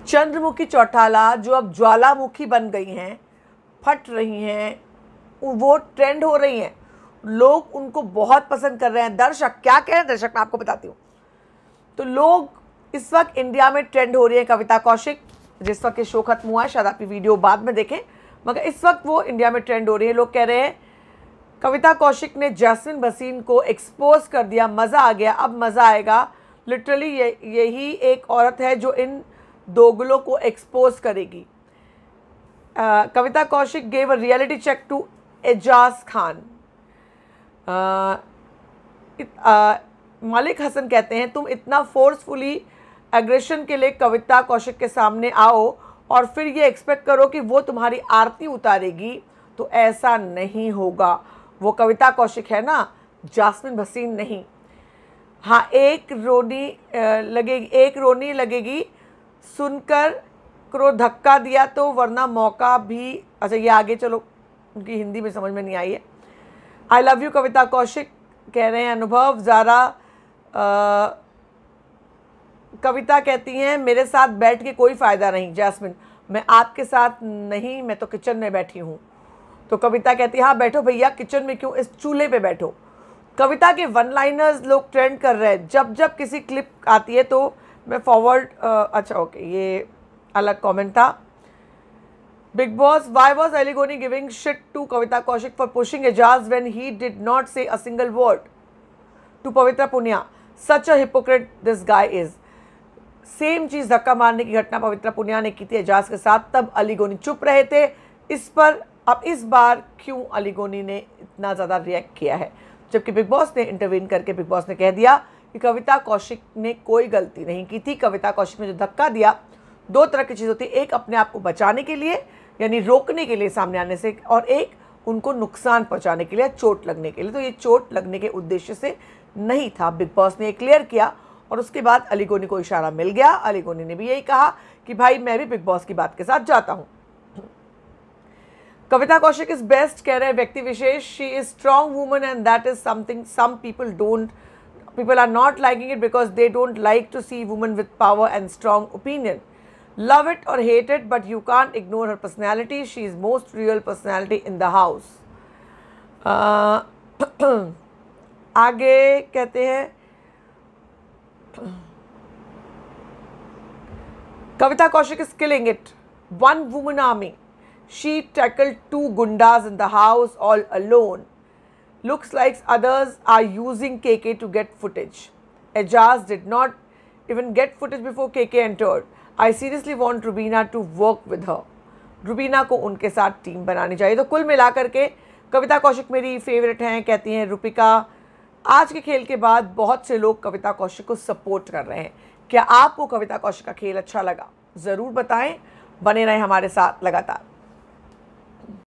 चंद्रमुखी चौटाला जो अब ज्वालामुखी बन गई हैं, फट रही हैं, वो ट्रेंड हो रही हैं, लोग उनको बहुत पसंद कर रहे हैं। दर्शक क्या कह रहे हैं, दर्शक मैं आपको बताती हूँ। तो लोग इस वक्त इंडिया में ट्रेंड हो रही है कविता कौशिक। जिस वक्त ये शो खत्म हुआ है, शायद आप ये वीडियो बाद में देखें, मगर इस वक्त वो इंडिया में ट्रेंड हो रही है। लोग कह रहे हैं कविता कौशिक ने जैस्मिन भसीन को एक्सपोज कर दिया, मज़ा आ गया, अब मज़ा आएगा। लिटरली यही एक औरत है जो इन दोगलों को एक्सपोज करेगी। Kavita Kaushik gave a reality check to Ejaz Khan. Malik Hasan कहते हैं तुम इतना फोर्सफुली एग्रेशन के लिए कविता कौशिक के सामने आओ और फिर ये एक्सपेक्ट करो कि वो तुम्हारी आरती उतारेगी, तो ऐसा नहीं होगा। वो कविता कौशिक है ना, जैस्मिन भसीन नहीं। हाँ, एक रोनी लगेगी सुनकर करो धक्का दिया तो, वरना मौका भी। अच्छा, ये आगे चलो, उनकी हिंदी में समझ में नहीं आई है। आई लव यू कविता कौशिक कह रहे हैं अनुभव। ज़ारा कविता कहती हैं मेरे साथ बैठ के कोई फ़ायदा नहीं जैस्मिन, मैं आपके साथ नहीं, मैं तो किचन में बैठी हूँ। तो कविता कहती है हाँ बैठो भैया, किचन में क्यों, इस चूल्हे पे बैठो। कविता के वन लाइनर्स लोग ट्रेंड कर रहे हैं। जब जब किसी क्लिप आती है तो मैं फॉरवर्ड अच्छा ओके, ये अलग कमेंट था। Bigg Boss, why was Aly Goni giving shit to Kavita Kaushik for pushing Ejaz when he did not say a single word to Pavitra Punia, such a hypocrite this guy is. Same चीज़ धक्का मारने की घटना पवित्रा पुनिया ने की थी एजाज के साथ, तब अलीगोनी चुप रहे थे। इस पर अब इस बार क्यों अलीगोनी ने इतना ज़्यादा रिएक्ट किया है, जबकि बिग बॉस ने इंटरवीन करके बिग बॉस ने कह दिया कि कविता कौशिक ने कोई गलती नहीं की थी। कविता कौशिक ने जो धक्का दिया, दो तरह की चीज़ होती है, एक अपने आप को बचाने के लिए यानी रोकने के लिए सामने आने से, और एक उनको नुकसान पहुंचाने के लिए, चोट लगने के लिए। तो ये चोट लगने के उद्देश्य से नहीं था, बिग बॉस ने क्लियर किया। और उसके बाद अलीगोनी को इशारा मिल गया, अलीगोनी ने भी यही कहा कि भाई मैं भी बिग बॉस की बात के साथ जाता हूँ। कविता कौशिक इज बेस्ट कह रहे हैं व्यक्ति विशेष। She is strong woman and that is something some people are not liking it because they don't like to see women with power and strong opinion. Love it or hate it, but you can't ignore her personality. She is most real personality in the house. आगे कहते हैं कविता Kaushik is killing it. One woman army. She tackled 2 gundas in the house all alone. Looks like others are using KK to get footage. Ejaz did not even get footage before KK entered. I seriously want Rubina to work with her. Rubina को उनके साथ team बनानी चाहिए। तो कुल मिलाकर के कविता कौशिक मेरी फेवरेट हैं, कहती हैं रूपिका। आज के खेल के बाद बहुत से लोग कविता कौशिक को सपोर्ट कर रहे हैं। क्या आपको कविता कौशिक का खेल अच्छा लगा? ज़रूर बताएं, बने रहें हमारे साथ लगातार।